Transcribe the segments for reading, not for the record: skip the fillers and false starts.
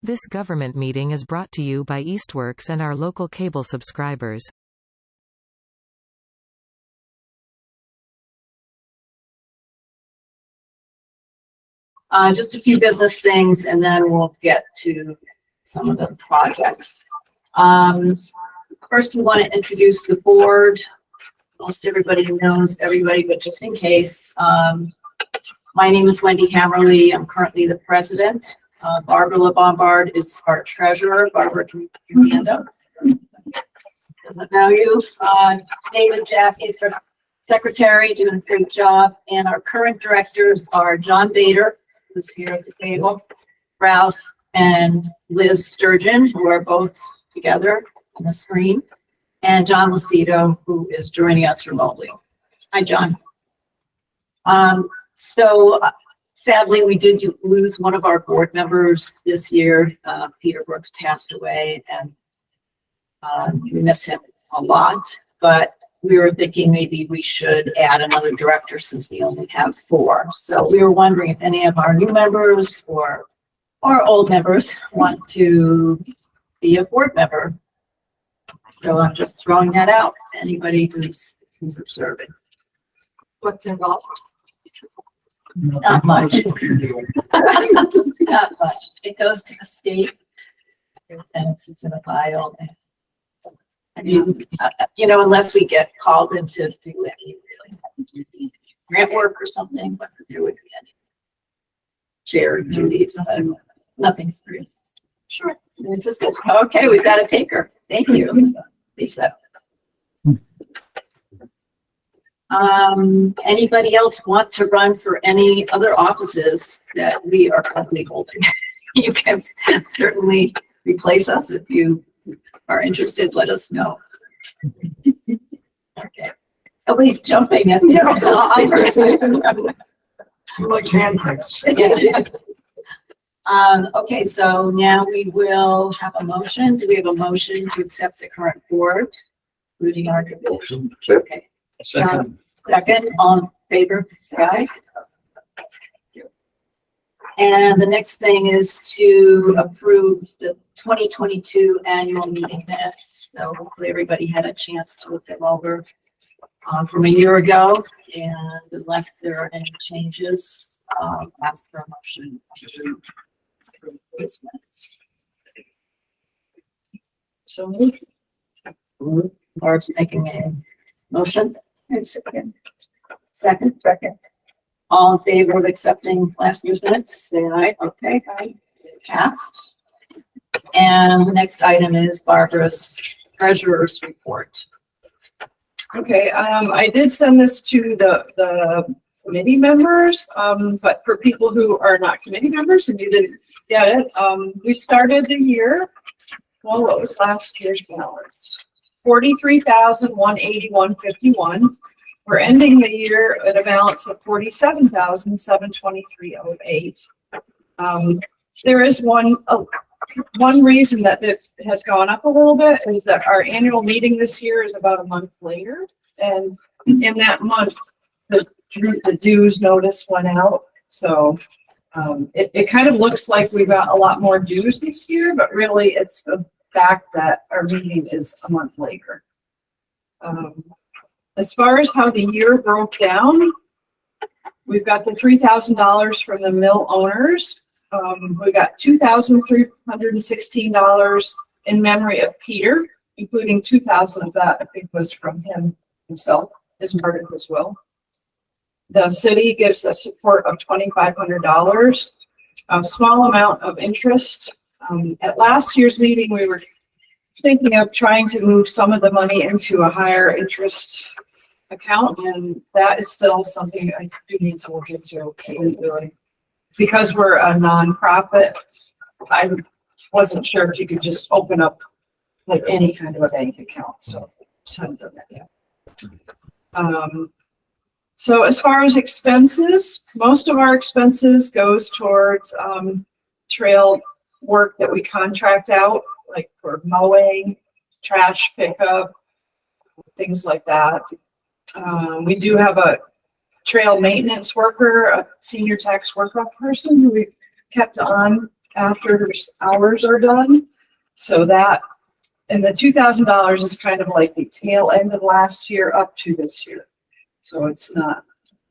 This government meeting is brought to you by Eastworks and our local cable subscribers. Just a few business things, and then we'll get to some of the projects. First, we want to introduce the board. Most everybody knows everybody, but just in case, my name is Wendy Hammerly. I'm currently the president. Barbara LeBombard is our treasurer. Barbara, can you hand up? Doesn't know you. David Jaffe is our secretary, doing a great job. And our current directors are John Bader, who's here at the table, Ralph and Liz Sturgeon, who are both together on the screen, and John Lucido, who is joining us remotely. Hi, John. Sadly, we did lose one of our board members this year. Peter Brooks passed away, and we miss him a lot, but we were thinking maybe we should add another director since we only have 4. So we were wondering if any of our new members or old members want to be a board member. So I'm just throwing that out. Anybody who's observing. What's involved? Not much. Not much. It goes to the state and it sits in a file. I mean, unless we get called in to do any really grant work or something, but there would be any chair duties, nothing serious. Sure. Okay, we've got a taker. Thank you, Lisa. Anybody else want to run for any other offices that we are currently holding? You can certainly replace us if you are interested. Let us know. Okay. Nobody's jumping at this. Okay, so now we will have a motion. Do we have a motion to accept the current board, including our motion? Okay. Second. Second, all in favor, say aye. And the next thing is to approve the 2022 annual meeting minutes. So hopefully everybody had a chance to look them over from a year ago. And unless there are any changes, ask for a motion to approve these minutes. So moved. Barb's making a motion. Second. Second. All in favor of accepting last year's minutes, say aye. Okay, aye. Passed. And the next item is Barbara's treasurer's report. Okay, I did send this to the committee members, but for people who are not committee members and you didn't get it, we started the year, well, what was last year's balance? $43,181.51. We're ending the year at a balance of $47,723.08. There is one reason that this has gone up a little bit is that our annual meeting this year is about a month later, and in that month the dues notice went out. So it kind of looks like we got a lot more dues this year, but really it's the fact that our meeting is a month later. As far as how the year broke down, we've got the $3,000 from the mill owners. We got $2,316 in memory of Peter, including $2,000 of that I think was from him himself, as part of his will. The city gives a support of $2,500, a small amount of interest. At last year's meeting, we were thinking of trying to move some of the money into a higher interest account, and that is still something I do need to look into. Because we're a nonprofit, I wasn't sure if you could just open up like any kind of a bank account. So haven't done that yet. So as far as expenses, most of our expenses goes towards trail work that we contract out, like for mowing, trash pickup, things like that. We do have a trail maintenance worker, a senior tax workup person who we've kept on after hours are done. So that, and the $2,000 is kind of like the tail end of last year up to this year. So it's not,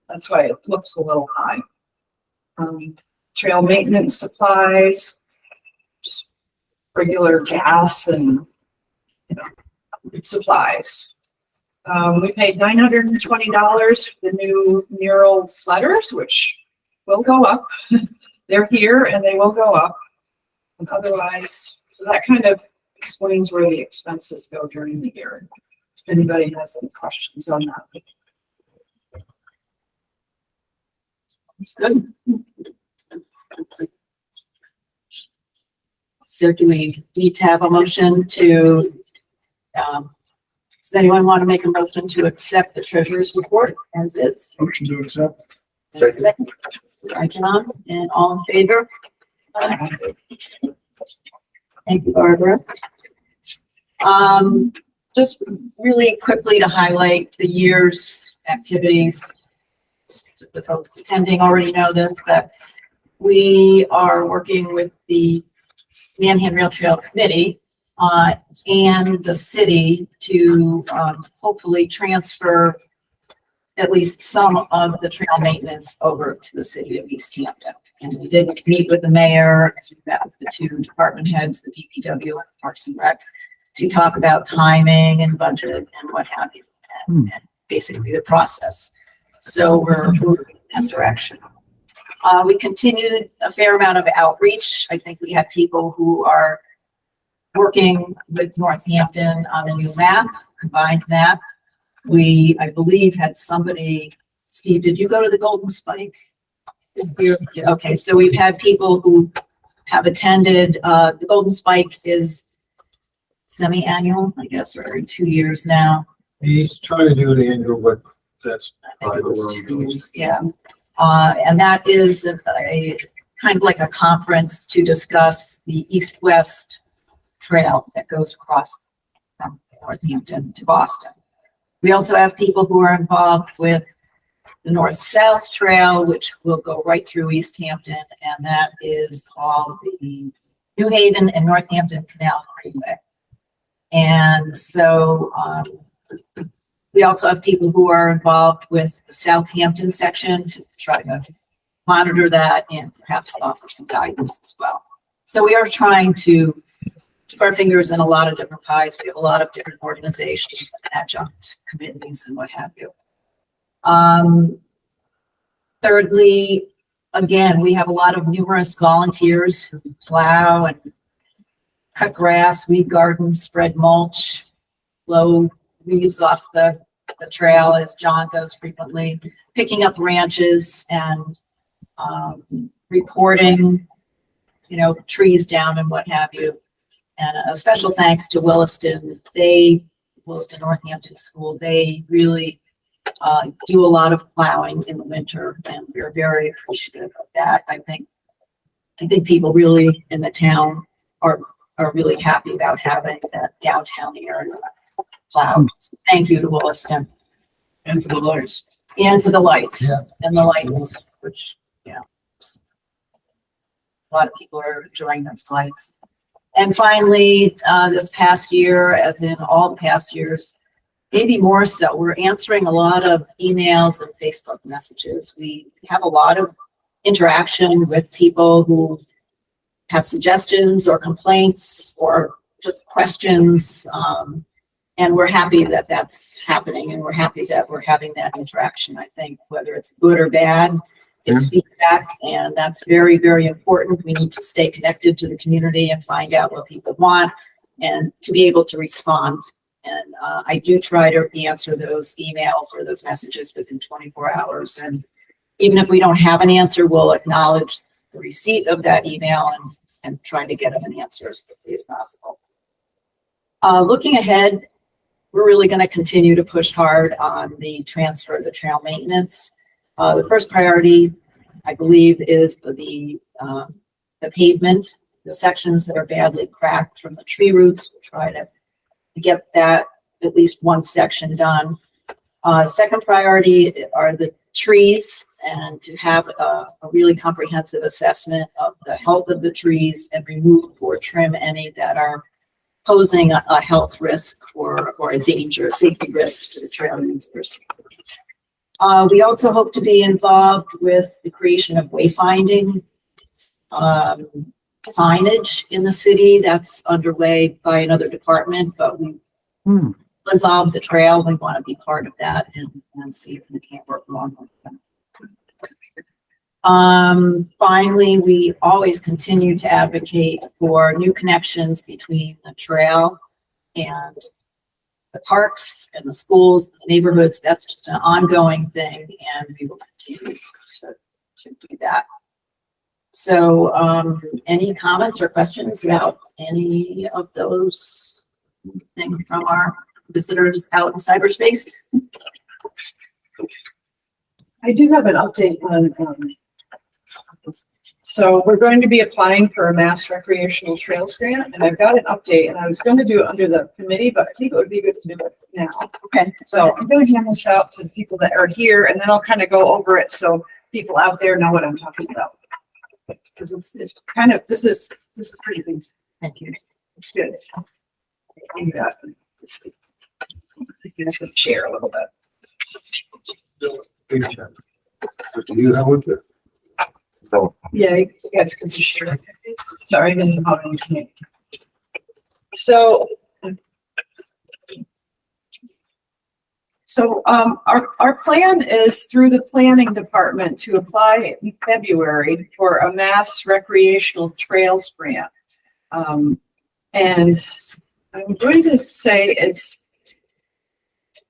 that's why it looks a little high. Trail maintenance supplies, just regular gas and, you know, supplies. We paid $920 for the new mural flatters, which will go up. They're here and they will go up. And otherwise, so that kind of explains where the expenses go during the year. If anybody has any questions on that. It's good. So do we need to have a motion to, does anyone want to make a motion to accept the treasurer's report as is? Motion to accept. Second. Right, John, and all in favor? Thank you, Barbara. Just really quickly to highlight the year's activities. The folks attending already know this, but we are working with the Manhan Rail Trail Committee and the city to hopefully transfer at least some of the trail maintenance over to the city of Easthampton. And we did meet with the mayor, the two department heads, the DPW and Parks and Rec, to talk about timing and budget and what have you, and basically the process. So we're moving in that direction. We continued a fair amount of outreach. I think we had people who are working with Northampton on a new map, combined map. We, I believe, had somebody, Steve, did you go to the Golden Spike? Okay, so we've had people who have attended. The Golden Spike is semi-annual, I guess, or every 2 years now. He's trying to do an annual, but that's I think it was 2 years, yeah. And that is a kind of like a conference to discuss the east-west trail that goes across from Northampton to Boston. We also have people who are involved with the north-south trail, which will go right through Easthampton, and that is called the New Haven and Northampton Canal Freeway. And so we also have people who are involved with the Southampton section to try to monitor that and perhaps offer some guidance as well. So we are trying to keep our fingers in a lot of different pies. We have a lot of different organizations, adjunct committees and what have you. Thirdly, again, we have a lot of numerous volunteers who plow and cut grass, weed gardens, spread mulch, blow leaves off the trail, as John does frequently, picking up branches and reporting, you know, trees down and what have you. And a special thanks to Williston. Williston Northampton School, they really do a lot of plowing in the winter, and we're very appreciative of that. I think people really in the town are really happy about having that downtown area plowed. Thank you to Williston. And for the lights. And for the lights. Yeah. And the lights, which, yeah, a lot of people are enjoying those lights. And finally, this past year, as in all the past years, maybe more so, we're answering a lot of emails and Facebook messages. We have a lot of interaction with people who have suggestions or complaints or just questions. And we're happy that that's happening, and we're happy that we're having that interaction. I think whether it's good or bad, it's feedback, and that's very, very important. We need to stay connected to the community and find out what people want and to be able to respond. And I do try to answer those emails or those messages within 24 hours. And even if we don't have an answer, we'll acknowledge the receipt of that email and try to get them an answer as quickly as possible. Looking ahead, we're really going to continue to push hard on the transfer of the trail maintenance. The first priority, I believe, is the pavement, the sections that are badly cracked from the tree roots. We'll try to get that at least one section done. Second priority are the trees and to have a really comprehensive assessment of the health of the trees and remove or trim any that are posing a health risk or a danger, a safety risk to the trail users. We also hope to be involved with the creation of wayfinding signage in the city. That's underway by another department, but we involve the trail. We want to be part of that and see if we can work along with them. Finally, we always continue to advocate for new connections between the trail and the parks and the schools, and the neighborhoods. That's just an ongoing thing, and we will continue to do that. So, any comments or questions about any of those things from our visitors out in cyberspace? I do have an update on, so we're going to be applying for a Mass Recreational Trails grant, and I've got an update, and I was going to do it under the committee, but I think it would be good to do it now. Okay, so I'm going to hand this out to the people that are here, and then I'll kind of go over it so people out there know what I'm talking about. Because it's kind of, this is pretty big. Thank you. It's good. And, let's see. Let's just share a little bit. Do you have one? Yeah, you guys can just share. Sorry, I didn't know how to use it. So our plan is through the planning department to apply in February for a Mass Recreational Trails grant. And I'm going to say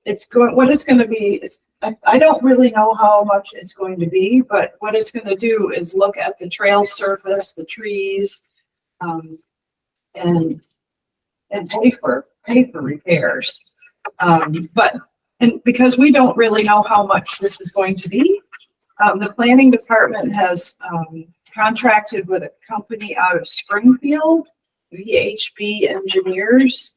what it's going to be is, I don't really know how much it's going to be, but what it's going to do is look at the trail surface, the trees, and pay for repairs. And because we don't really know how much this is going to be, the planning department has contracted with a company out of Springfield, VHB Engineers,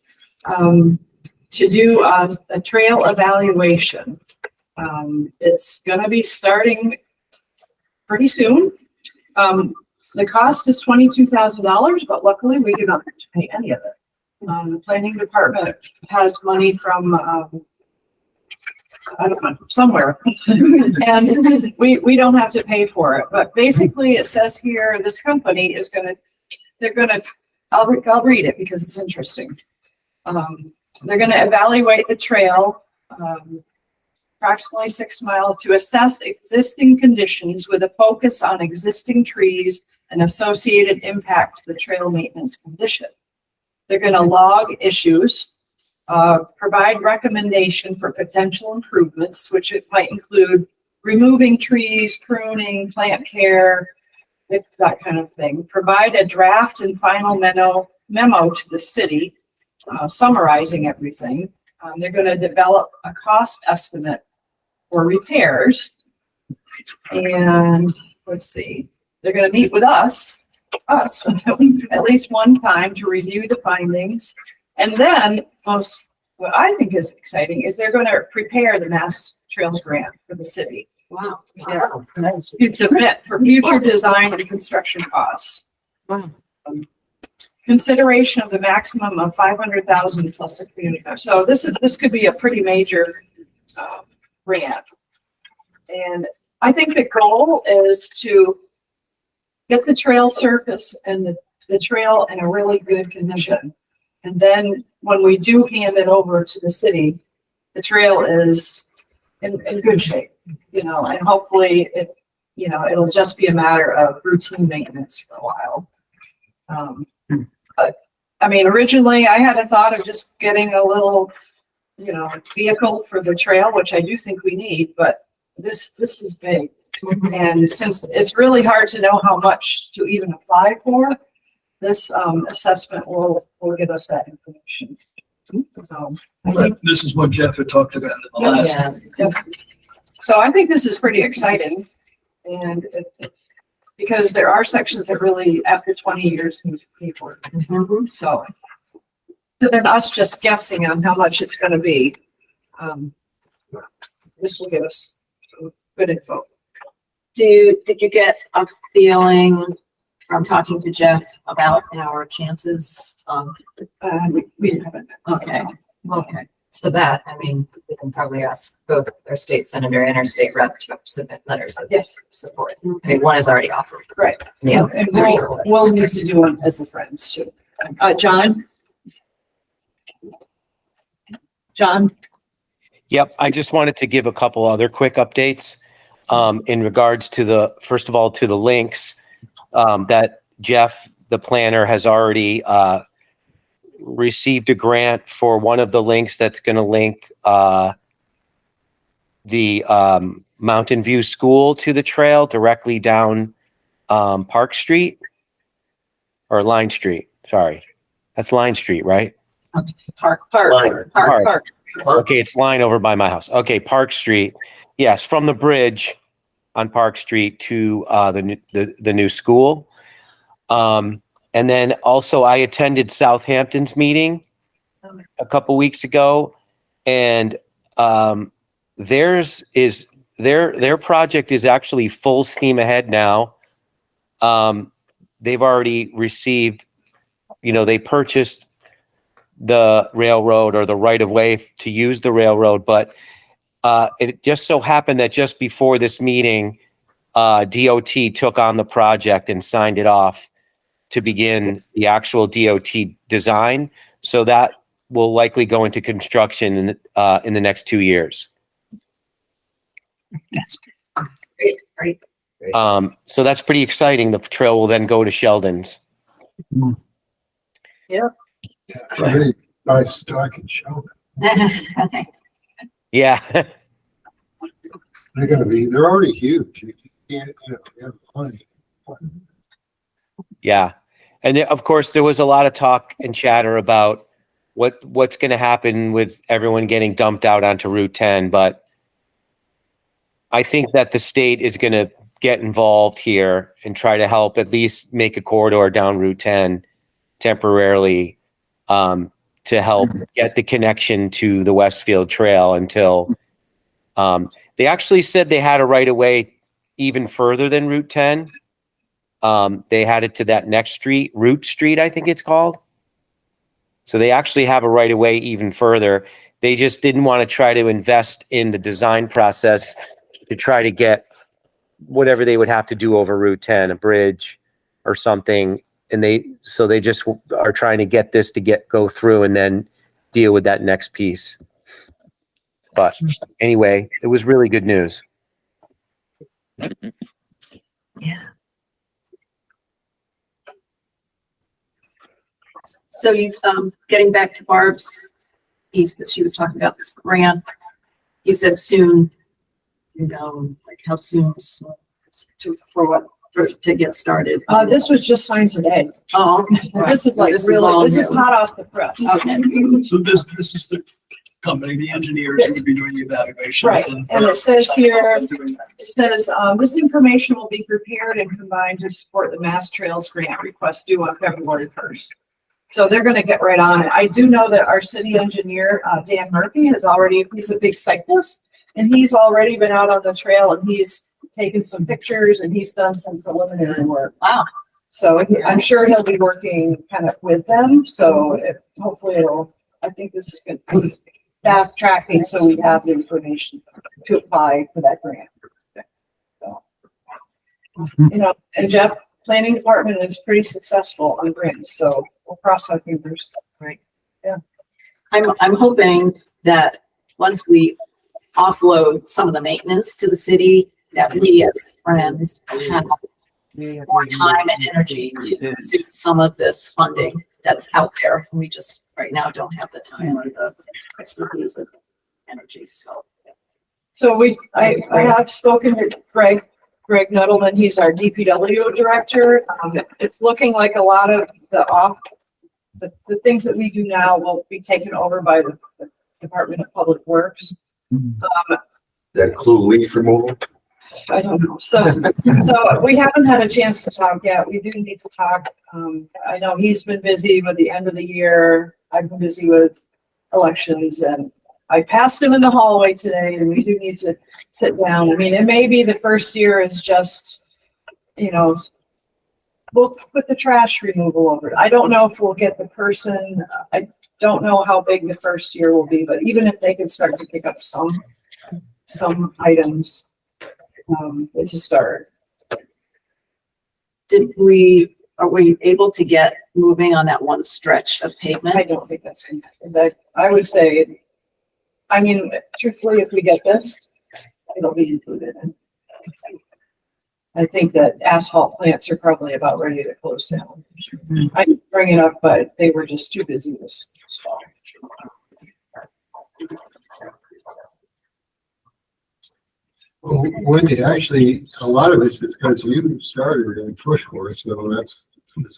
to do a trail evaluation. It's going to be starting pretty soon. The cost is $22,000, but luckily we do not have to pay any of it. The planning department has money from I don't know, somewhere, and we don't have to pay for it. But basically, it says here this company is I'll read it because it's interesting. They're going to evaluate the trail, approximately 6 miles, to assess existing conditions with a focus on existing trees and associated impact to the trail maintenance condition. They're going to log issues, provide recommendation for potential improvements, which it might include removing trees, pruning, plant care, that kind of thing. Provide a draft and final memo to the city, summarizing everything. They're going to develop a cost estimate for repairs. And let's see, they're going to meet with us at least one time to review the findings. And then what I think is exciting is they're going to prepare the Mass Trails grant for the city. Wow. Yeah. To submit for future design and construction costs. Wow. Consideration of the maximum of $500,000 plus a community. So this could be a pretty major grant. And I think the goal is to get the trail surface and the trail in a really good condition. And then when we do hand it over to the city, the trail is in good shape, and hopefully it'll just be a matter of routine maintenance for a while. But I mean, originally I had a thought of just getting a little, vehicle for the trail, which I do think we need, but this is big. And since it's really hard to know how much to even apply for, this assessment will give us that information. So I think, This is what Jeff had talked about in the last. Yeah. so I think this is pretty exciting, and it's because there are sections that really, after 20 years, need to pay for it. Mhm. So than us just guessing on how much it's going to be, this will give us good info. Did you get a feeling from talking to Jeff about our chances? We haven't. Okay, Okay, so that, I mean, we can probably ask both our state senator and our state rep to submit letters of support. I mean, one is already offered. Right. Yeah. And we'll need to do one as the Friends too. John? John? Yep, I just wanted to give a couple other quick updates in regards to first of all, to the links that Jeff, the planner, has already received a grant for one of the links that's going to link the Mountain View School to the trail directly down Park Street or Line Street. Sorry, that's Line Street, right? Park. Okay, it's Line over by my house. Okay, Park Street. Yes, from the bridge on Park Street to the new school. And then also I attended Southampton's meeting a couple weeks ago, and their project is actually full steam ahead now. They've already received, they purchased the railroad or the right of way to use the railroad, but it just so happened that just before this meeting, DOT took on the project and signed it off to begin the actual DOT design. So that will likely go into construction in the next 2 years. Great. So that's pretty exciting. The trail will then go to Sheldon's. Very nice stock and show. Yeah. They're already huge. You can't, they have plenty. Yeah. And then, of course, there was a lot of talk and chatter about what's going to happen with everyone getting dumped out onto Route 10. But I think that the state is going to get involved here and try to help at least make a corridor down Route 10 temporarily to help get the connection to the Westfield Trail until they actually said they had a right of way even further than Route 10. They had it to that next street, Route Street, I think it's called. So they actually have a right of way even further. They just didn't want to try to invest in the design process to try to get whatever they would have to do over Route 10, a bridge or something. And they just are trying to get this to go through and then deal with that next piece. But anyway, it was really good news. Yeah. So you've, getting back to Barb's piece that she was talking about, this grant, you said soon, like how soon to get started? This was just signed today. Oh, right. This is like This is really, all this is new. hot off the press. Okay. So this is the company, the engineers who would be doing the evaluation. Right, and it says here, it says, this information will be prepared and combined to support the Mass Trails grant request due on February 1st. So they're gonna get right on it. I do know that our city engineer, Dan Murphy, he's a big cyclist, and he's already been out on the trail, and he's taken some pictures, and he's done some preliminary work. Wow. So I'm sure he'll be working kind of with them, so hopefully I think this is good. This is fast tracking, so we have the information to apply for that grant. So, and Jeff, planning department is pretty successful on grants, so we'll cross our fingers. Right. Yeah. I'm hoping that once we offload some of the maintenance to the city, that we as Friends have more time and energy to do some of this funding that's out there. We just right now don't have the time or the expertise of energy. So I have spoken to Greg Nuttleman. He's our DPW director. It's looking like a lot of the things that we do now will be taken over by the Department of Public Works. That include leaf removal? I don't know. So we haven't had a chance to talk yet. We do need to talk. I know he's been busy with the end of the year. I've been busy with elections, and I passed him in the hallway today and we do need to sit down. I mean, it may be the first year is just, you know, we'll put the trash removal over it. I don't know if we'll get the person, I don't know how big the first year will be, but even if they can start to pick up some items, it's a start. Are we able to get moving on that one stretch of I pavement? don't think that's, I would say, I mean, truthfully, if we get this, it'll be included. I think that asphalt plants are probably about ready to close down. I didn't bring it up, but they were just too busy this fall. Well, Wendy, actually, a lot of this is because you started and pushed for it, so this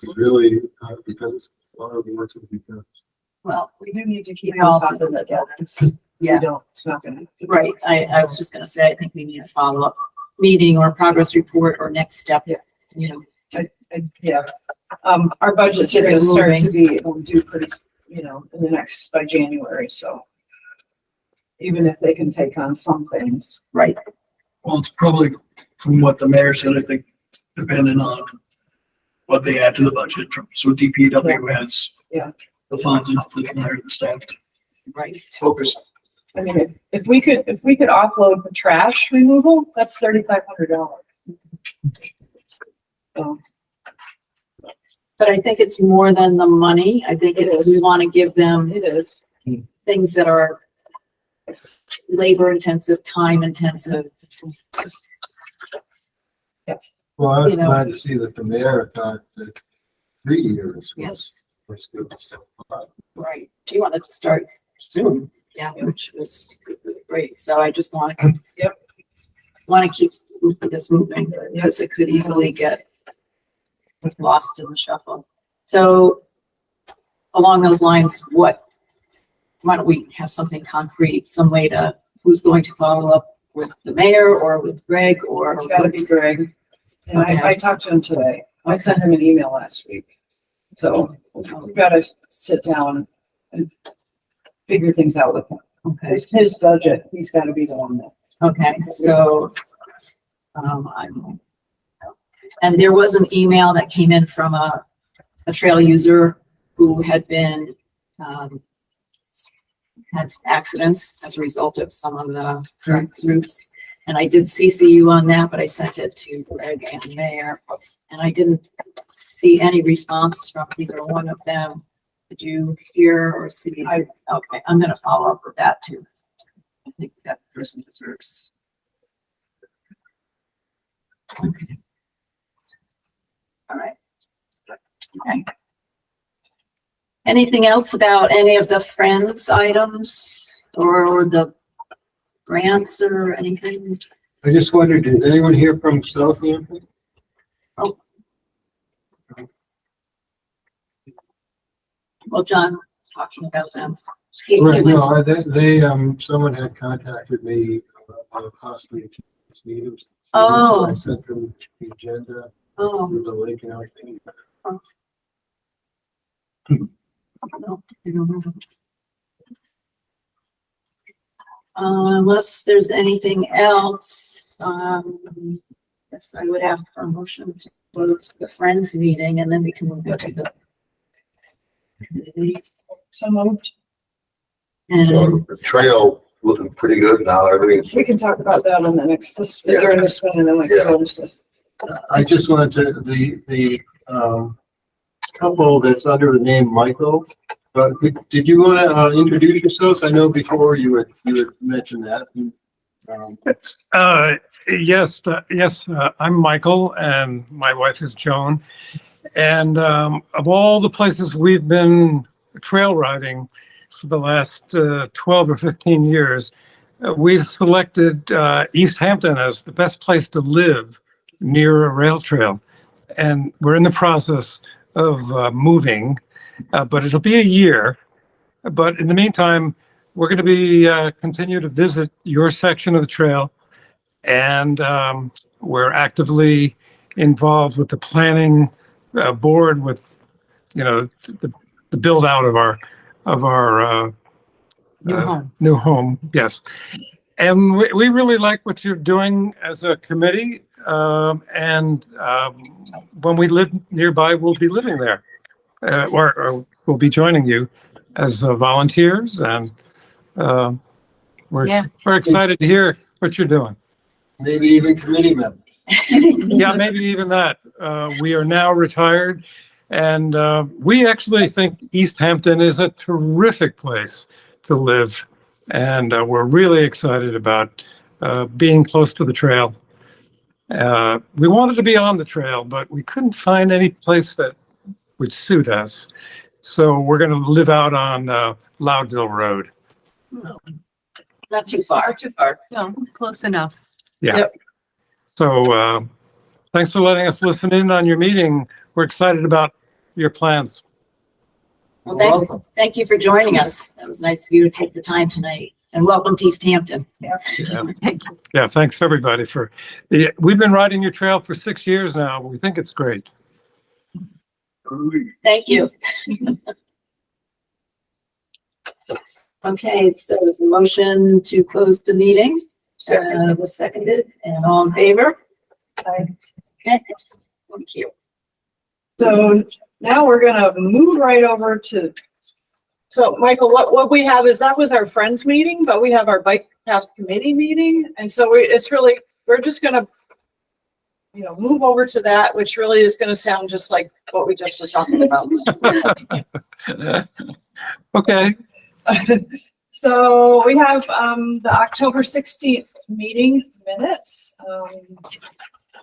is really because a lot of the work will be done. Well, We do need to keep We on all top of it. yeah, We don't, it's not gonna. right. I was just gonna say, I think we need a follow-up meeting or progress report or next step, you know. Yeah, our budgets are gonna start to be due pretty, you know, in the next, by January, so. Even if they can take on some things. Right. Well, it's probably, from what the mayor said, I think, depending on what they add to the budget. So DPW has Yeah. the funds and the mayor and staff to Right. focus. I mean, if we could offload the trash removal, that's $3,500. So, But I think it's more than the money. I think It it's, is. we want to give them it is. things that are labor intensive, time intensive. Yes. Well, I was You know. glad to see that the mayor thought that 3 years Yes. was good. Right. She wanted to start soon. Yeah. Which was great. So I just want to, Yep. want to keep this moving because it could easily get lost in the shuffle. So along those lines, why don't we have something concrete, some way to, who's going to follow up with the mayor or with Greg or? It's gotta be Greg. And Okay. I talked to him today. I sent him an email last week. So we've gotta sit down and figure things out with him. Okay, It's his budget. He's gotta be the one that. okay, so, and there was an email that came in from a trail user who had been, had accidents as a result of some of the routes. And I did CC you on that, but I sent it to Greg and Mayor, and I didn't see any response from either one of them. Did you hear or see? Okay, I'm gonna follow up with that too. I think that person deserves. Okay. All right. Okay. Anything else about any of the Friends items or the grants or anything? I just wondered, did anyone hear from Southampton? Well, John was talking about them. He Right, was- no, someone had contacted me about possibly meetings. Oh. I sent them the agenda Oh, with the link and everything. no, I don't know. Unless there's anything else, yes, I would ask for a motion to close the Friends meeting and then we can move on to the committees. So moved. And The trail looking pretty good now, everything's, We can talk about that on the next, during this one, and then we can go to. I just wanted to, the couple that's under the name Michael, did you want to introduce yourselves? I know before you had mentioned that. Yes, I'm Michael and my wife is Joan. And of all the places we've been trail riding for the last 12 or 15 years, we've selected Easthampton as the best place to live near a rail trail. And we're in the process of moving, but it'll be a year. But in the meantime, we're going to be continue to visit your section of the trail, and we're actively involved with the planning board, with the build out of our New home, yes. And we really like what you're doing as a committee. When we live nearby, we'll be living there. Or we'll be joining you as volunteers. And we're excited to hear what you're doing. Maybe even committee members. Yeah, maybe even that. We are now retired, and we actually think Easthampton is a terrific place to live, and we're really excited about being close to the trail. We wanted to be on the trail, but we couldn't find any place that would suit us. So we're going to live out on Loudville Road. Not too far. Too far. No, close enough. Yeah. Yep. So thanks for letting us listen in on your meeting. We're excited about your plans. Well, thank you for joining us. That was nice of you to take the time tonight. And welcome to Easthampton. Yeah. Yeah, thanks everybody we've been riding your trail for 6 years now. We think it's great. Thank you. Okay, so there's a motion to close the meeting. Was seconded, and all in favor? Okay, thank you. So now we're gonna move right over to, so Michael, what we have is, that was our friends meeting, but we have our bike path committee meeting. And so we're just gonna, move over to that, which really is gonna sound just like what we just were talking about. Okay. So we have the October 16th meeting minutes.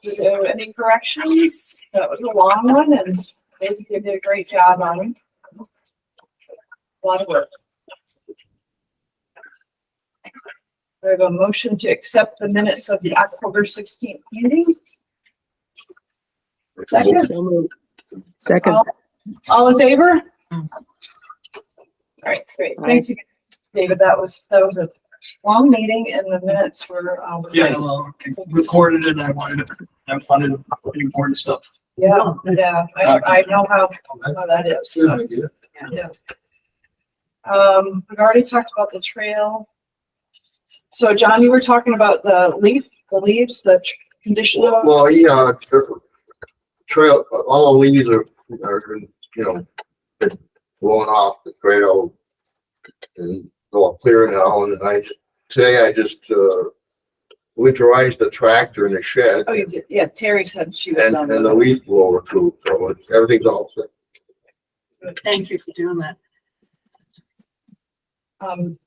Is there any corrections? That was a long one, and they did a great job on it. A lot of work. We have a motion to accept the minutes of the October 16th meeting. Second. All in favor? All right, great. Thanks again, David. That was a long meeting, and the minutes were. Yeah, well, recorded it. I wanted the important stuff. Yeah. I know how that is. Good idea. Yeah. We've already talked about the trail. So John, you were talking about the leaves, the condition of. Well, yeah, trail, all the leaves are, blowing off the trail and all clear now. And today I just, winterized the tractor in the shed. Oh, you did? Yeah, Terry said she was And on. the leaf blower too, so everything's all set. Thank you for doing that.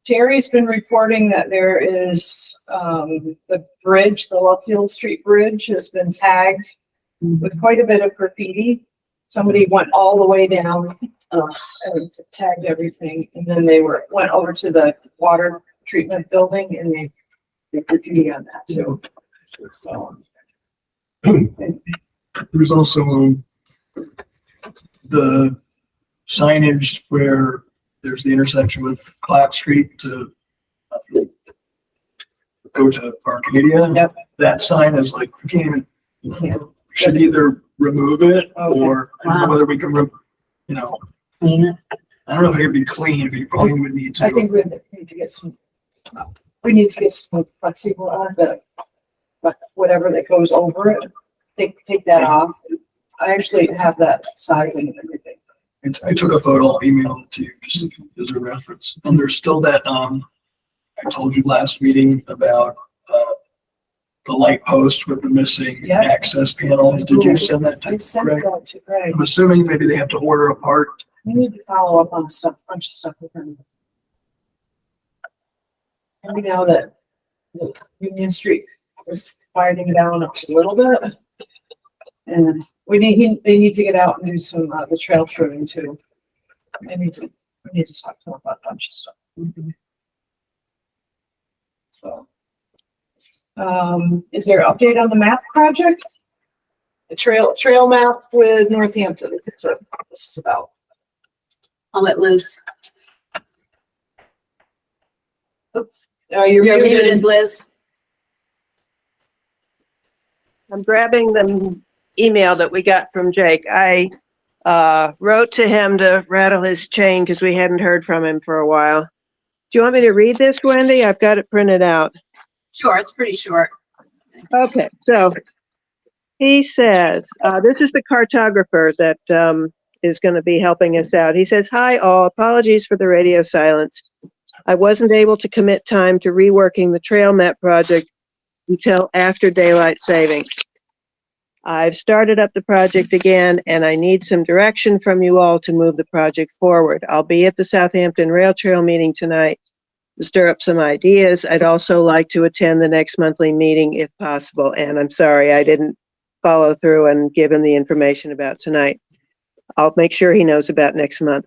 Terry's been reporting that there is, the bridge, the Lovefield Street Bridge has been tagged with quite a bit of graffiti. Somebody went all the way down, and tagged everything, and then they went over to the water treatment building and they did graffiti on that too. So. There's also the signage where there's the intersection with Clapp Street to go to Arcadia. Yep. That sign is like, should either remove it or I don't know whether we can, Clean it. I don't know if it would be clean, but you probably would need to. I think we need to get some flexible on whatever that goes over it. Take that off. I actually have that sizing and everything. I took a photo, I'll email it to you just as a reference. And there's still that, I told you last meeting about, the light post with the missing access panels. Did you send that I to sent Greg? that to Greg. I'm assuming maybe they have to order a part. We need to follow up on a bunch of stuff with him. And we know that the Union Street is quieting down a little bit. And they need to get out and do some, the trail trimming too. We need to talk to them about a bunch of stuff. So. Is there an update on the map project? The trail map with Northampton, that's what this is about. I'll let Liz. Oops. You're You're muted. muted, Liz. I'm grabbing the email that we got from Jake. I wrote to him to rattle his chain because we hadn't heard from him for a while. Do you want me to read this, Wendy? I've got it printed out. Sure, it's pretty short. Okay, so he says, this is the cartographer that is going to be helping us out. He says, "Hi all, apologies for the radio silence. I wasn't able to commit time to reworking the trail map project until after daylight saving. I've started up the project again and I need some direction from you all to move the project forward. I'll be at the Southampton Rail Trail meeting tonight to stir up some ideas. I'd also like to attend the next monthly meeting if possible." And I'm sorry, I didn't follow through and give him the information about tonight. I'll make sure he knows about next month.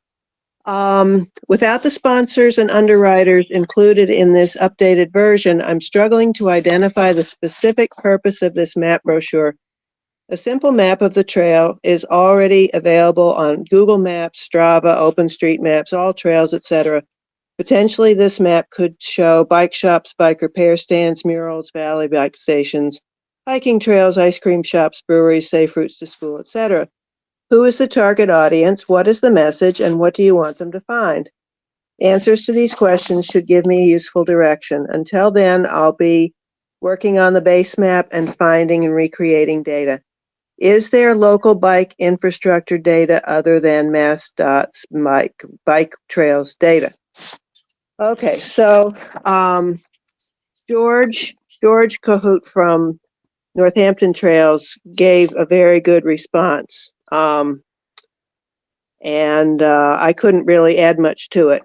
Without the sponsors and underwriters included in this updated version, I'm struggling to identify the specific purpose of this map brochure. A simple map of the trail is already available on Google Maps, Strava, OpenStreetMaps, All Trails, etc. Potentially, this map could show bike shops, bike repair stands, murals, valley bike stations, hiking trails, ice cream shops, breweries, safe routes to school, etc. Who is the target audience? What is the message? And what do you want them to find? Answers to these questions should give me useful direction. Until then, I'll be working on the base map and finding and recreating data. Is there local bike infrastructure data other than MassDOT's bike trails data? Okay, so George Cahoot from Northampton Trails gave a very good response. I couldn't really add much to it.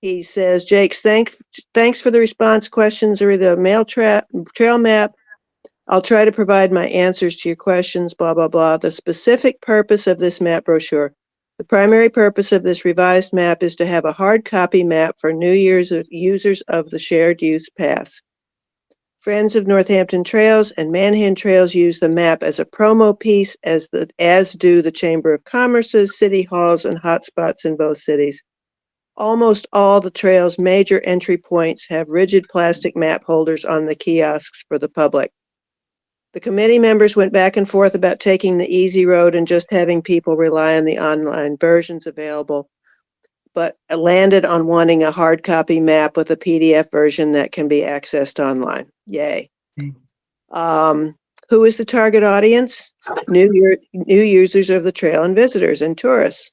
He says, "Jakes, thanks for the response. Questions or the trail map. I'll try to provide my answers to your questions, blah, blah, blah. The specific purpose of this map brochure. The primary purpose of this revised map is to have a hard copy map for new users of the shared use paths. Friends of Northampton Trails and Manhan Trails use the map as a promo piece, as do the Chamber of Commerce's, city halls, and hotspots in both cities. Almost all the trail's major entry points have rigid plastic map holders on the kiosks for the public. The committee members went back and forth about taking the easy road and just having people rely on the online versions available, but landed on wanting a hard copy map with a PDF version that can be accessed online. Yay. Who is the target audience? New users of the trail and visitors and tourists.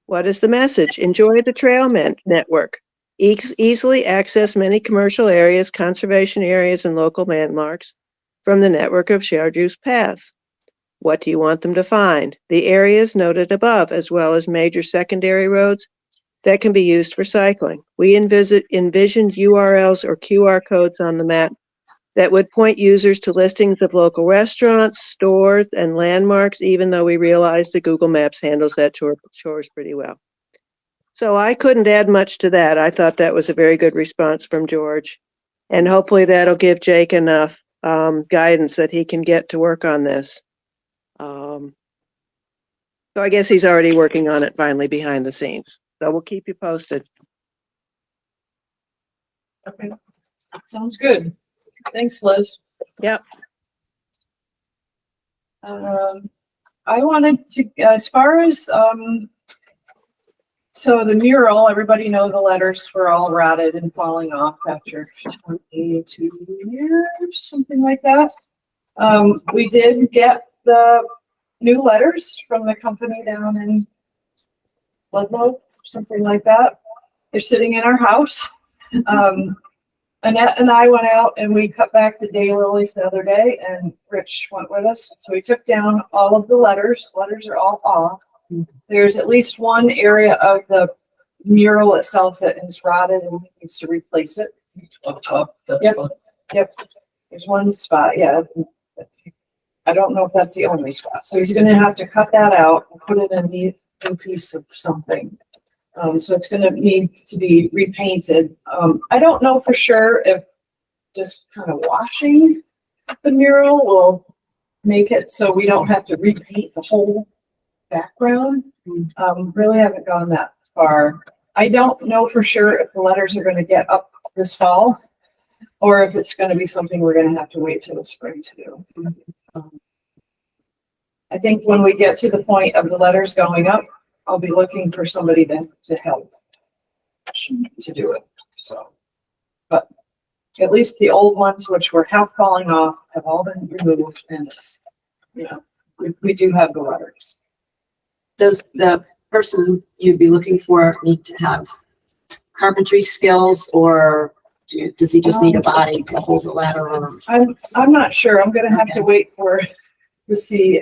What is the message? Enjoy the trail network. Easily access many commercial areas, conservation areas, and local landmarks from the network of shared use paths. What do you want them to find? The areas noted above, as well as major secondary roads that can be used for cycling. We envisioned URLs or QR codes on the map that would point users to listings of local restaurants, stores, and landmarks, even though we realize that Google Maps handles that chores pretty well. So I couldn't add much to that. I thought that was a very good response from George. And hopefully that'll give Jake enough guidance that he can get to work on this. So I guess he's already working on it finally behind the scenes. So we'll keep you posted. Okay, sounds good. Thanks, Liz. Yep. I wanted to, as far as, so the mural, everybody know the letters were all rotted and falling off after 22 years, something like that. We did get the new letters from the company down in Ludlow, something like that. They're sitting in our house. Annette and I went out and we cut back the daylilies the other day, and Rich went with us. So we took down all of the letters. Letters are all off. There's at least one area of the mural itself that is rotted and needs to replace it. Up top, that's Yep. fine. Yep. There's one spot, yeah. I don't know if that's the only spot. So he's gonna have to cut that out and put it in a new piece of something. So it's gonna need to be repainted. I don't know for sure if just kind of washing the mural will make it so we don't have to repaint the whole background. Really haven't gone that far. I don't know for sure if the letters are gonna get up this fall or if it's gonna be something we're gonna have to wait till the spring to do. I think when we get to the point of the letters going up, I'll be looking for somebody to help. permission to do it, so. But at least the old ones, which were half falling off, have all been removed, and it's, you know, we do have the letters. Does the person you'd be looking for need to have carpentry skills, or does he just need a body to hold the ladder? Or? I'm not sure. I'm gonna have to wait to see,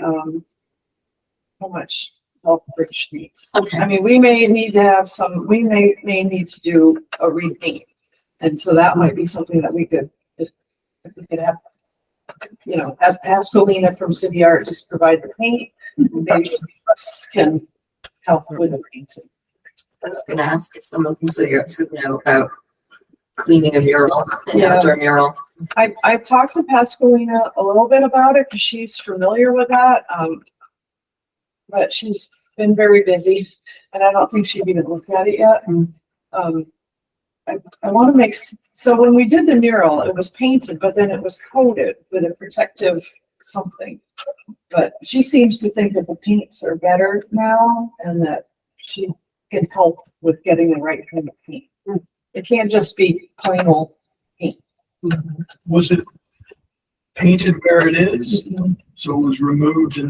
how much help Rich needs. Okay. I mean, we may need to have we may need to do a repaint. And so that might be something that we could, if we could have, you know, ask Colina from City Arts to provide the paint. Maybe some of us can help with the painting. I was gonna ask if someone from City Arts would know about cleaning a mural, an Yeah. outdoor mural. I've talked to Pascalina a little bit about it because she's familiar with that. But she's been very busy and I don't think she'd even looked at it yet. I want to make, so when we did the mural, it was painted, but then it was coated with a protective something. But she seems to think that the paints are better now and that she can help with getting the right kind of paint. It can't just be plain old paint. Was it painted where it is? So it was removed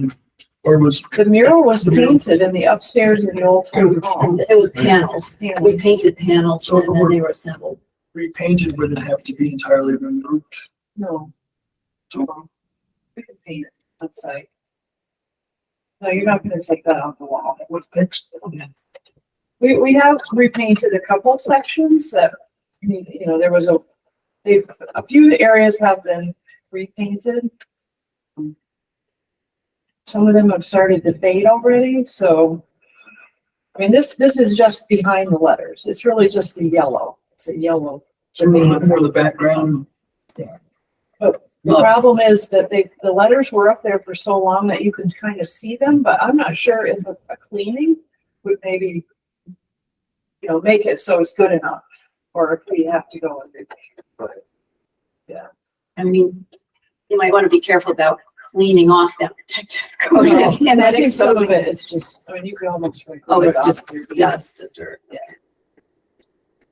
or was, The mural was painted in the upstairs in the old town hall. It was panels. We painted panels So and then they were assembled. repainted, would it have to be entirely removed? No, So we can paint it outside. No, you're not gonna take that off the wall. what's next? We have repainted a couple sections that, you know, there was a few areas have been repainted. Some of them have started to fade already, so. I mean, this is just behind the letters. It's really just the yellow. It's a yellow. So more the background. But the problem is that the letters were up there for so long that you can kind of see them, but I'm not sure if a cleaning would maybe, you know, make it so it's good enough, or if we have to go with it. I mean, you might want to be careful about cleaning off that protective coating. And I that think some of exposing it is just, I mean, you can almost. Oh, it's just dust. dust and dirt. Yeah.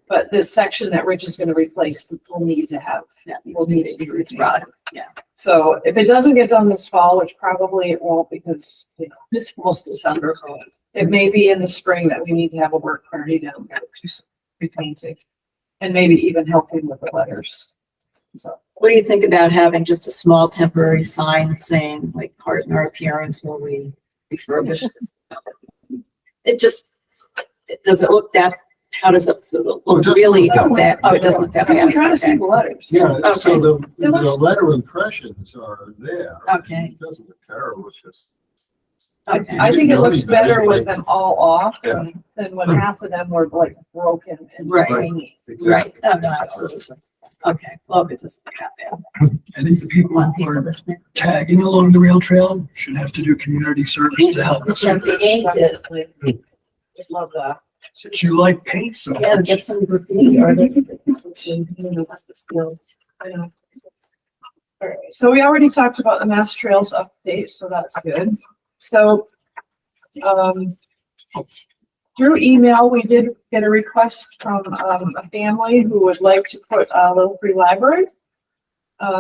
But this section that Rich is gonna replace, we'll need to have. That We'll needs need to to be be it's rotted. So if it doesn't get done this fall, which probably it won't because, you know, it's almost December. It may be in the spring that we need to have a work party down there, just repainting. And maybe even helping with the letters. So, What do you think about having just a small temporary sign saying like pardon our appearance when we refurbish? It just, does it look that, how does it look Oh, it doesn't really look that bad? Oh, it doesn't look that I'm bad. trying to see Okay. the letters. Yeah, so Okay. the letter impressions are there. Okay. It doesn't look terrible, it's just. Okay. I think it looks better with them all off Yeah. than when half of them were like broken and Right. tiny. Right. Oh, no, absolutely. Okay. Well, it doesn't look that bad. I think the people who are tagging along the rail trail should have to do community service to help us. Should be painted. I'd love that. Since you like paint so Yeah, much. get some graffiti artists. You know, that's the skills. I know. All right, so we already talked about the Mass Trails update, so that's good. So, through email, we did get a request from, a family who would like to put a little free library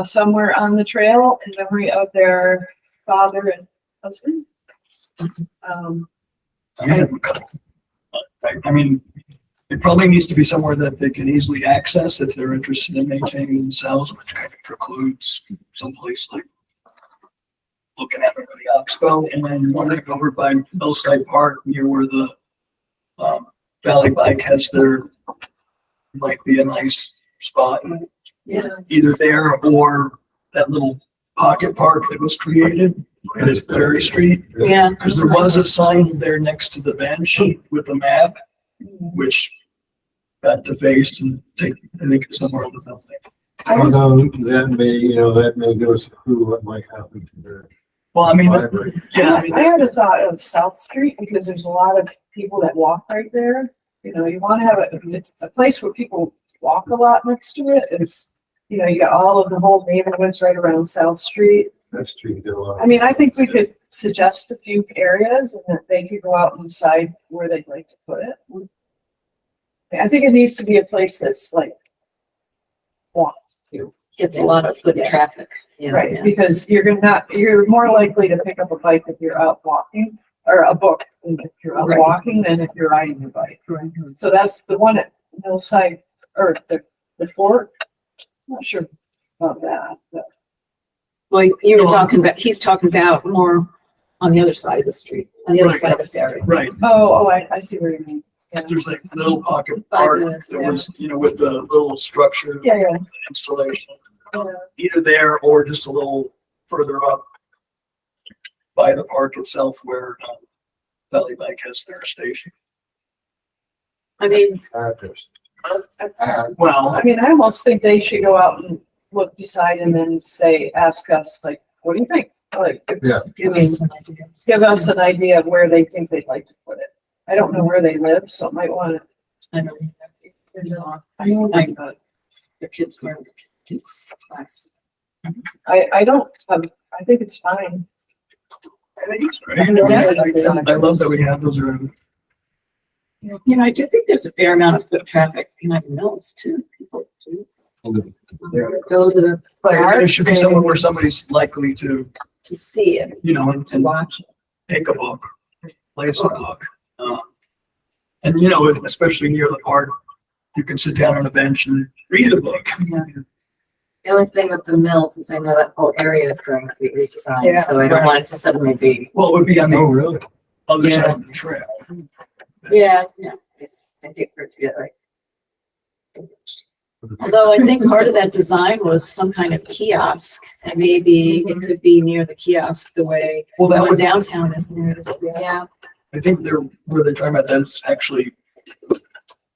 somewhere on the trail in memory of their father and husband. I have a couple. I mean, it probably needs to be somewhere that they can easily access if they're interested in maintaining themselves, which kind of precludes someplace like looking at the Oxbow, and then one like over by Millside Park near where the Valley Bike has their, might be a nice spot. Yeah. Either there or that little pocket park that was created at Ferry Street. Yeah. Because there was a sign there next to the bench with a map, which got defaced and taken, I think, somewhere on the building. Although that may go through what might happen to the Well, I mean, library. yeah, I mean, I had a thought of South Street because there's a lot of people that walk right there. You know, you want to have it's a place where people walk a lot next to it. It's, you know, you got all of the whole neighborhoods right around South Street. That's true. There are a lot of- I mean, I think we could suggest a few areas and that they could go out and decide where they'd like to put it. I think it needs to be a place that's like walk to. Gets a lot of foot Yeah. traffic. Right, Yeah. because you're more likely to pick up a bike if you're out walking, or a book, if you're out Right. walking than if you're riding your bike. So that's the one at Hillside, or the fort. Not sure about that, but Well, you were talking about, he's talking about more on the other side of the street, on the other Right. side of the ferry. Right. I see where you mean. Yeah, There's like a little pocket By park the- that was, with the little structure yeah. installation. Yeah. Either there or just a little further up by the park itself where Valley Bike has their station. I mean, Well, I mean, I almost think they should go out and look, decide, and then ask us, like, what do you think? Like, Yeah. give us some ideas. give us an idea of where they think they'd like to put it. I don't know where they live, so I might want to. I know, like, the kids wear the kids' class. I don't, I think it's fine. I think it's great. Yeah. I love that we have those around. You know, I do think there's a fair amount of foot traffic behind the mills too. People do go to the But park it should be somewhere where somebody's likely to, to see it, and to watch it. take a book, play some book. And especially near the park, you can sit down on a bench and read a book. Yeah. The only thing with the mills is I know that whole area is going to be redesigned, Yeah. so I don't want it to suddenly be. Well, it would be on the really? other Yeah. side of the trail. Yeah, I think for it to get like. although I think part of that design was some kind of kiosk, and maybe it could be near the kiosk the way Well, that would, downtown is near the kiosk. Yeah. I think where they're talking about that is actually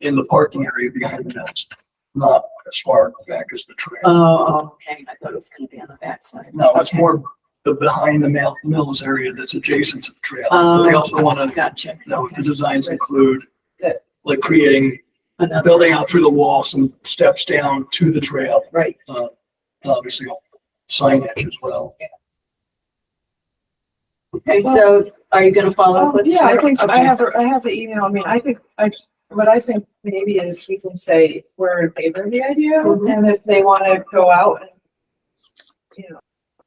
in the parking area behind the nest, not as far back as the trail. Oh, okay, I thought it was gonna be on the backside. No, it's Okay. more the behind the mills area that's adjacent to the trail. Oh, They also want to, Gotcha. the designs include like creating, Another- building out through the wall, some steps down to the trail, Right, and obviously signage as well. okay, so are you gonna follow up with? Yeah, I think, Okay. I have the email. I mean, what I think maybe is we can say we're in favor of the idea, Mhm. and if they want to go out and,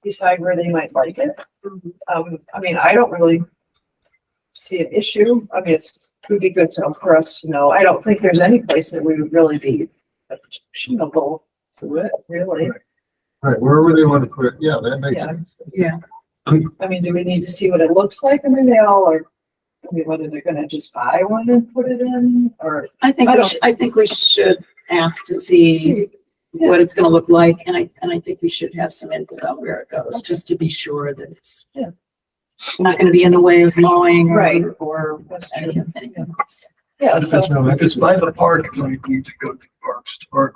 decide where they might like it. I mean, I don't really see an issue. I mean, it would be good for us to know. I don't think there's any place that we would really be objectionable to it, really. Right, wherever they want to put it, yeah, that makes Yeah. sense. Yeah, I mean, do we need to see what it looks like? I mean, they all are, I mean, whether they're gonna just buy one and put it in, or. I think, I I think we should ask to see what it's gonna look like, and I think we should have some input on where it goes, just to be sure that it's Yeah. not gonna be in the way of mowing Right. or anything else. Yeah, If so, it's by the park, you don't need to go to parks, or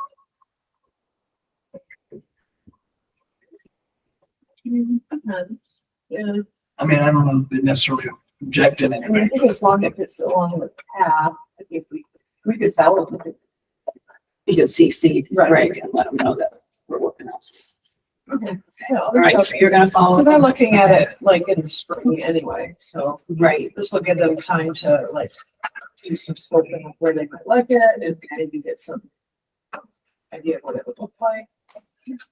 yeah, I mean, I don't know if they necessarily object in any I mean, I way. think as long as it's along the path, I think we could tell them. You can CC Right. Greg and let him know that we're working on this. Okay. All right, so you're gonna follow. So they're up. looking at it like in the spring anyway, so Right, this will give them time to like do some scoping of where they might like it and maybe get some idea of what it would look like.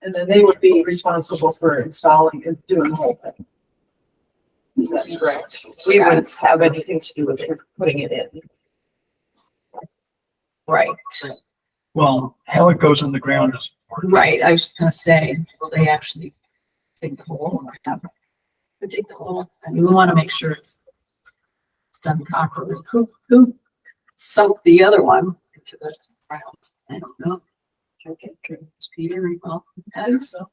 And then they would be responsible for installing and doing the whole thing. Is that correct? We wouldn't have anything to do with putting it in. right, Well, how it goes on the ground is important. right. I was just gonna say, will they actually dig the hole or have to dig the hole? I mean, we wanna make sure it's done properly. Who sunk the other one into the ground? I don't know. I think it's Peter involved. I think so.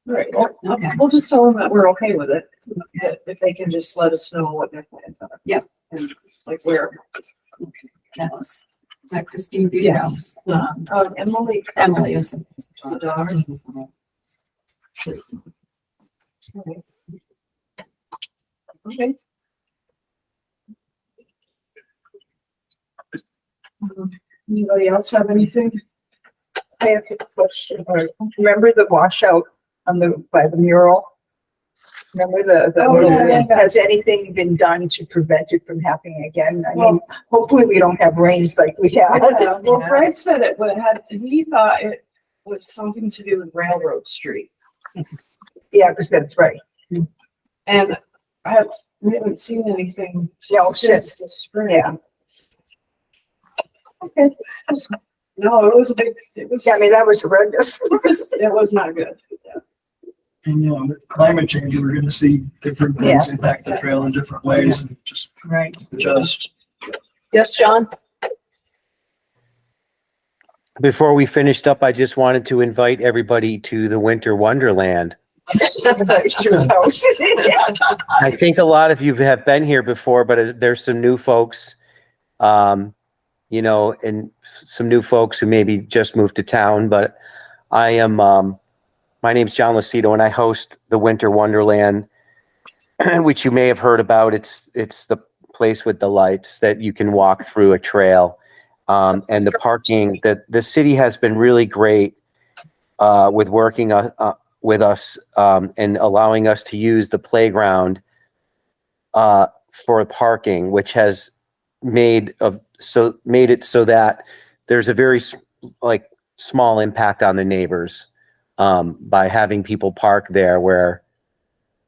Right, Okay. we'll just tell them that we're okay with it, that if they can just let us know what their plans are. Yep. And like where. Is that Christine? Yes. Emily is the daughter. Christine is the sister. Okay. Anybody else have anything? I have a question. Remember the washout on by the mural? Remember Has anything been done to prevent it from happening again? I mean, hopefully we don't have rains like we had. Well, Greg said it would have, he thought it was something to do with Railroad Street. Yeah, because that's right. And we haven't seen anything No, since the spring. Yeah. Okay. No, it was a big, it was, Yeah, I mean, that was horrendous. it was not good. And, you know, with climate change, we're gonna see different things impact the trail in different ways and just Right. adjust. Yes, John? Before we finished up, I just wanted to invite everybody to the Winter Wonderland. I think a lot of you have been here before, but there's some new folks, you know, and some new folks who maybe just moved to town, but I am, my name's John Lucido and I host the Winter Wonderland, which you may have heard about. It's the place with the lights that you can walk through a trail. And the parking, that the city has been really great with working with us and allowing us to use the playground for parking, which has made it so that there's a very small impact on the neighbors by having people park there where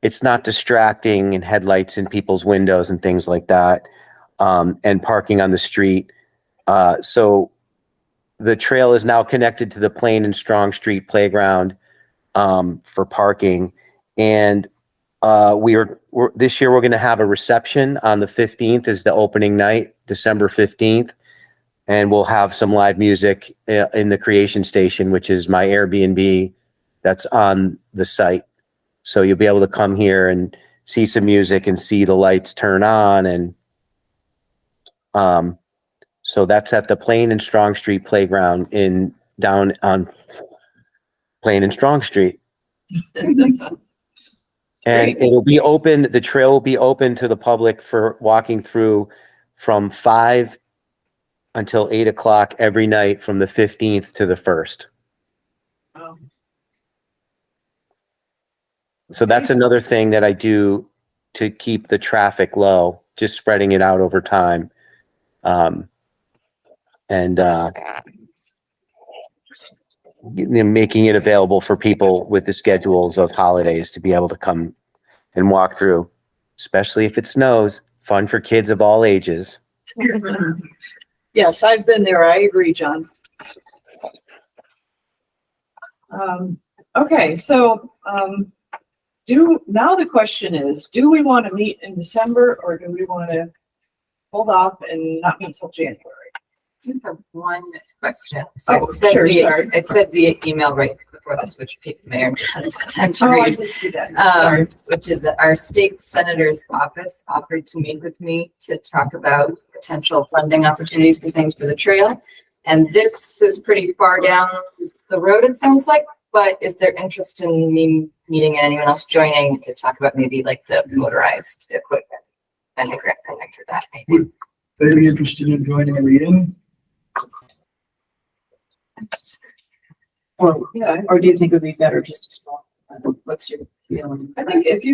it's not distracting and headlights in people's windows and things like that, and parking on the street. So the trail is now connected to the Plain and Strong Street playground for parking. And this year we're going to have a reception on the 15th is the opening night, December 15th. And we'll have some live music in the Creation Station, which is my Airbnb that's on the site. So you'll be able to come here and see some music and see the lights turn on. And so that's at the Plain and Strong Street playground down on Plain and Strong Street. And it'll be open, the trail will be open to the public for walking through from 5 until 8 o'clock every night from the 15th to the 1st. So that's another thing that I do to keep the traffic low, just spreading it out over time. And making it available for people with the schedules of holidays to be able to come and walk through, especially if it snows. Fun for kids of all ages. Yes, I've been there. I agree, John. Okay, so now the question is, do we want to meet in December or do we want to hold off and not meet until January? I have one question. So it said via email right before this, which people may or may not have had time to I read. did see that. Sorry. Which is that our state senator's office offered to meet with me to talk about potential funding opportunities for things for the trail. And this is pretty far down the road, it sounds like, but is there interest in me meeting and anyone else joining to talk about maybe like the motorized equipment and the grant funding for that? Maybe. Would they be interested in joining a meeting? Or do you think it would be better just a small? What's your feeling? I think if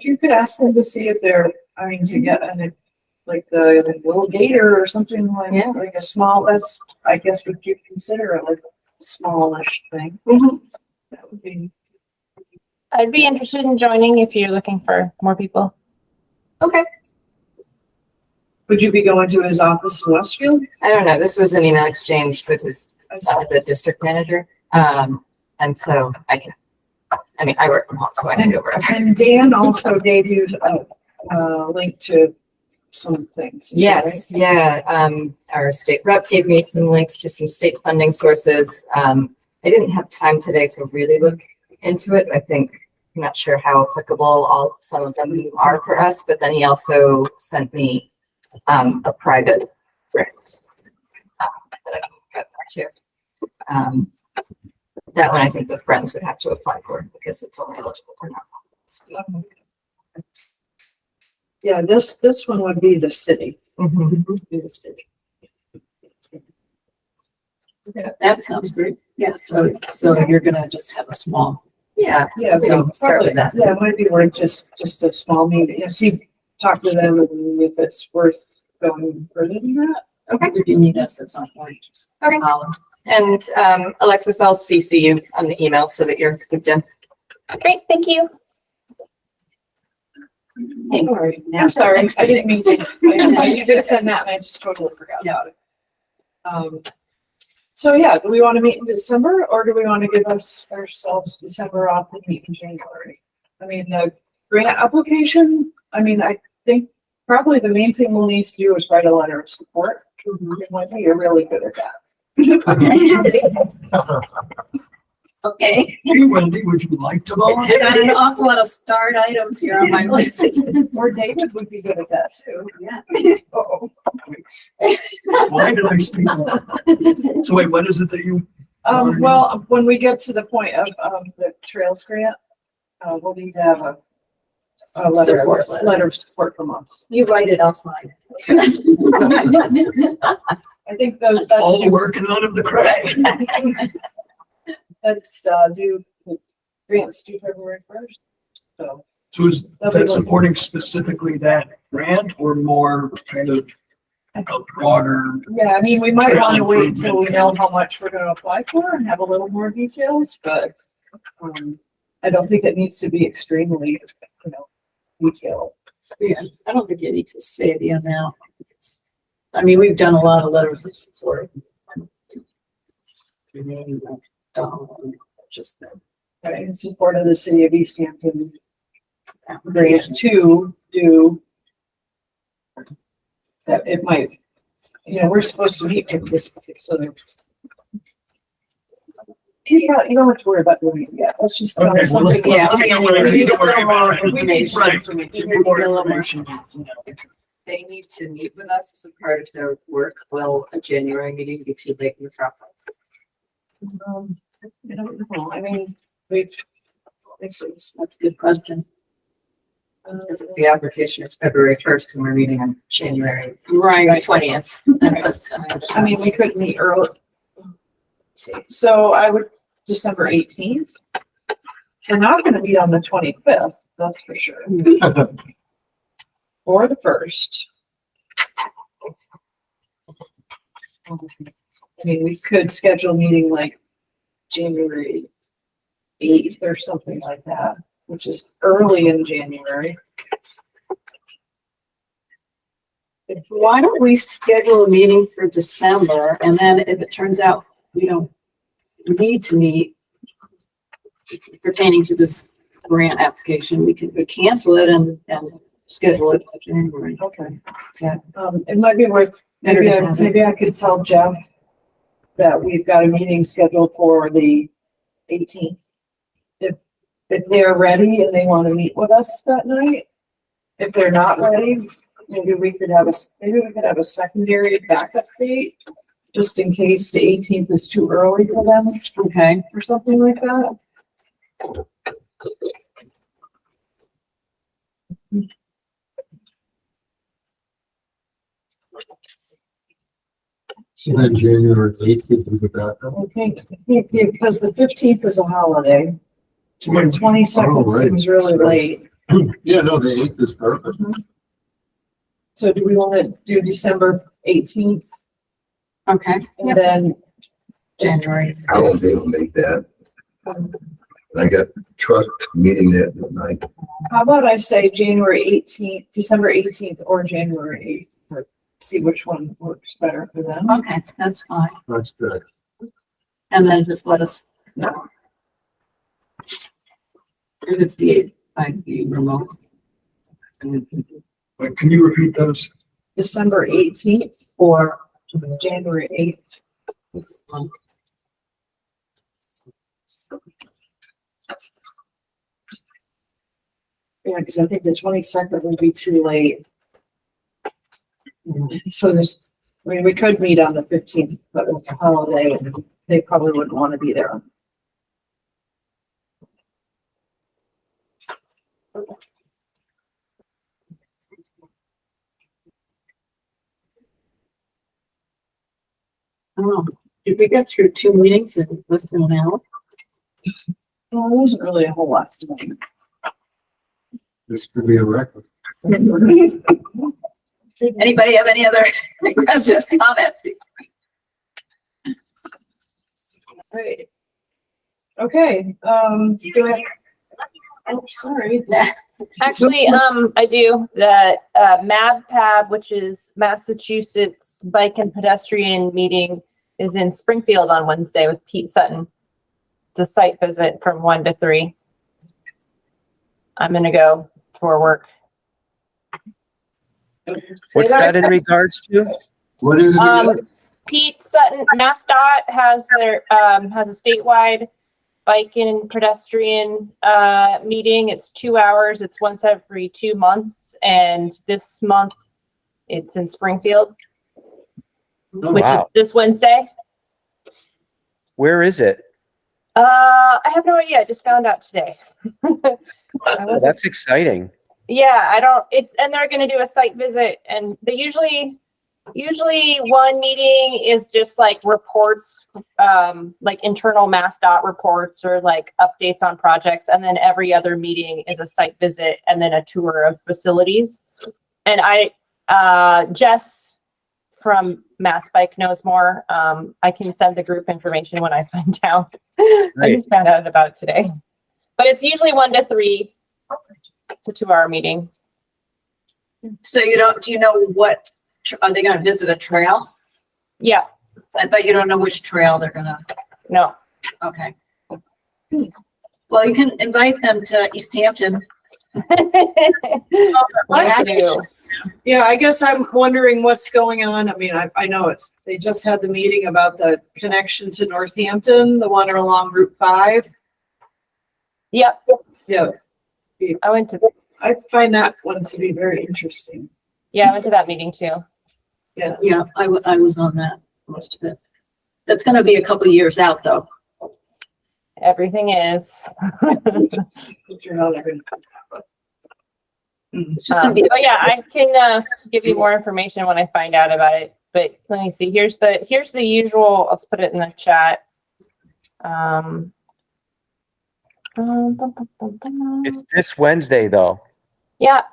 you could ask them to see if they're, to get like the little gator or something like a small, that's, I guess, would you consider it like a smallish thing? That would be. I'd be interested in joining if you're looking for more people. Okay. Would you be going to his office in Westfield? I don't know. This was an email exchange with the district manager. And so I work from home, so I can do whatever. And Dan also gave you a link to some things. Yes, right? yeah. Our state rep gave me some links to some state funding sources. I didn't have time today to really look into it. I'm not sure how applicable some of them are for us, but then he also sent me a private grant that I can get there too. That one I think the friends would have to apply for because it's only eligible for non. Yeah, this one would be the city. Be the city. That sounds great. Yeah, so you're gonna just have a small. Yeah. Yeah, we so can start with that. Yeah, it might be worth just a small meeting, talk to them and if it's worth going further than that. Okay. If you need us at some point. just Okay. holler. And Alexis, I'll CC you on the email so that you're good to. Great, thank you. Sorry. I'm sorry, I didn't mean to. You did send that and I just totally forgot about it. So yeah, do we want to meet in December or do we want to give ourselves December off and meet in January? I mean, the grant application, I mean, I think probably the main thing we'll need to do is write a letter of support. Wendy, you're really good at that. Okay. Hey, Wendy, would you like to I've volunteer? got an awful lot of starred items here on my list. Or David would be good at that too. Yeah. Uh-oh. Why did I speak? So wait, what is it that you? Well, when we get to the point of, the trails grant, we'll need to have a letter of support from us. You write it, I'll sign I think that's All the due, work and none of the credit. that's, due, grants due February 1st. So, So is that supporting specifically that grant or more kind of a broader? yeah, I mean, we might Trail want to wait until we improvement. know how much we're gonna apply for and have a little more details, but, I don't think it needs to be extremely, detailed. Yeah, I don't think you need to say the amount. I mean, we've done a lot of letters of support. Just that. In support of the city of Easthampton grant to do that. It might, we're supposed to meet with this, so there's. You don't have to worry about doing it yet. Let's just. Okay, well, something. let's- Yeah. we don't worry- we don't worry about it. Information. Right. We need More a little more. information. They need to meet with us as a part of their work. Will a January meeting be too late in the process? I don't know. I mean, That's a good question. Because if the application is February 1st and we're meeting on January Right. 20th. I mean, we could meet early. So I would, December 18th. We're not gonna meet on the 25th, that's for sure. Or the 1st. I mean, we could schedule a meeting like January 8th or something like that, which is early in January. Why don't we schedule a meeting for December and then if it turns out we don't need to meet pertaining to this grant application, we could cancel it and schedule it for January. Okay. Yeah. It might be worth, Better to have it. maybe I could tell Jeff that we've got a meeting scheduled for the 18th. If they're ready and they want to meet with us that night, if they're not ready, maybe we could have a secondary backup date, just in case the 18th is too early for them. Okay. Or something like that. So then January 8th is the backup. Okay, because the 15th is a holiday. The 22nd Oh, right. seems really late. Yeah, no, the 8th is perfect. So do we want to do December 18th Okay. and then January. I won't be able to make that. I got truck meeting that night. how about I say January 18th, December 18th or January 8th? See which one works better for them. Okay, that's fine. That's good. And then just let us know. If it's the 8th, I'd be remote. Wait, can you repeat those? December 18th or January 8th. Yeah, because I think the 22nd would be too late. So we could meet on the 15th, but it's a holiday and they probably wouldn't want to be there. I don't know. Did we get through 2 meetings in less than an hour? Well, there wasn't really a whole lot tonight. This could be a record. Anybody have any other questions, comments? Right. Okay, do I? Oh, sorry. Actually, I do. The MABPAB, which is Massachusetts Bike and Pedestrian Meeting, is in Springfield on Wednesday with Pete Sutton. It's a site visit from 1 to 3. I'm gonna go for work. What's that in regards to? What is it? again? Pete Sutton, MassDOT has their has a statewide bike and pedestrian meeting. It's 2 hours. It's once every 2 months, and this month it's in Springfield, Oh, which is wow. this Wednesday. Where is it? I have no idea. I just found out today. Oh, that's exciting. Yeah, I don't, it's, and they're gonna do a site visit, and they usually one meeting is just like reports, like internal MassDOT reports or like updates on projects, and then every other meeting is a site visit and then a tour of facilities. And Jess from Mass Bike knows more. I can send the group information when I find out. I Right. just found out about it today. But it's usually 1 to 3. It's a 2-hour meeting. So do you know what, are they gonna visit a trail? Yeah, I bet you don't know which trail they're gonna, no. okay. Well, you can invite them to Easthampton. Thank you. Yeah, I guess I'm wondering what's going on. I mean, I know they just had the meeting about the connection to Northampton, the one along Route 5. Yep, Yeah, I find that one to be very interesting. yeah, I went to that meeting too. Yeah, I was on that, most of it. That's gonna be a couple of years out, though. Everything is. It's just gonna be. But yeah, I can give you more information when I find out about it. But let me see. Here's the usual. Let's put it in the chat. It's this Wednesday, though. Yeah.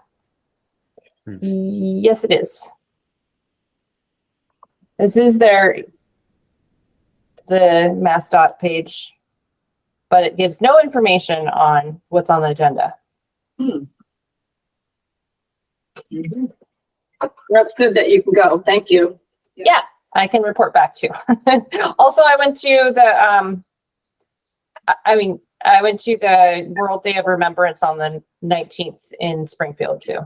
Hmm. Yes, it is. This is the MassDOT page, but it gives no information on what's on the agenda. That's good that you can go. Thank you. Yeah, I can report back too. Also, I went to the I went to the World Day of Remembrance on the 19th in Springfield too.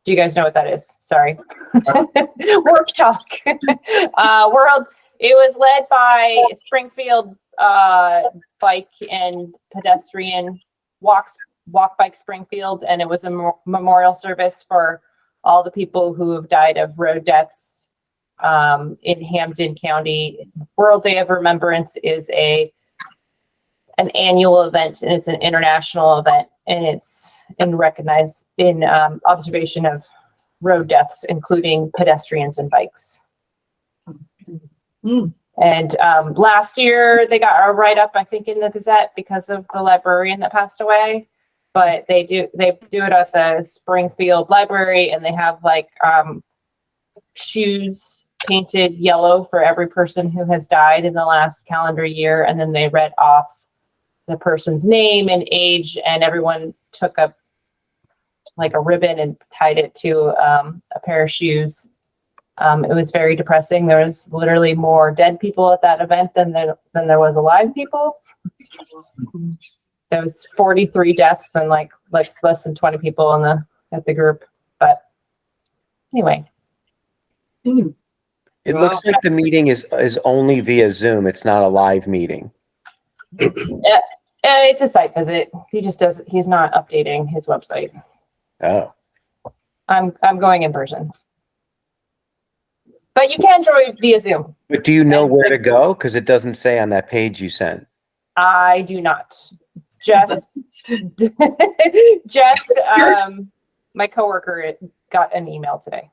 Do you guys know what that is? Sorry. Work talk. It was led by Springfield Bike and Pedestrian Walk Bike Springfield, and it was a memorial service for all the people who have died of road deaths in Hampden County. World Day of Remembrance is an annual event, and it's an international event, and it's in observation of road deaths, including pedestrians and bikes. And last year they got a write-up, I think, in the Gazette because of the librarian that passed away. But they do it at the Springfield Library, and they have like shoes painted yellow for every person who has died in the last calendar year, and then they read off the person's name and age, and everyone took a ribbon and tied it to a pair of shoes. It was very depressing. There was literally more dead people at that event than there was alive people. There was 43 deaths and like less than 20 people at the group. But anyway. It looks like the meeting is only via Zoom. It's not a live meeting. It's a site visit. He's not updating his website. Oh. I'm going in person. But you can join via Zoom. But do you know where to go? Because it doesn't say on that page you sent. I do not. Jess, my coworker got an email today.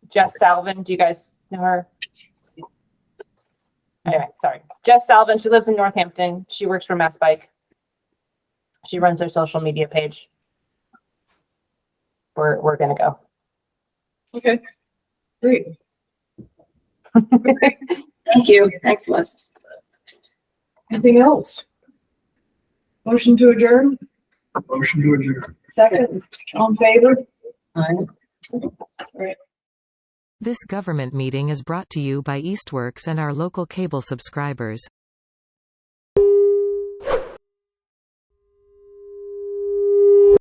Jess Salvin, do you guys know her? Anyway, sorry. Jess Salvin, she lives in Northampton. She works for Mass Bike. She runs their social media page. We're gonna go. Okay, great. Thank you. Thanks, Les. Anything else? Motion to adjourn? Motion to adjourn. Second, all in favor? This government meeting is brought to you by Eastworks and our local cable subscribers.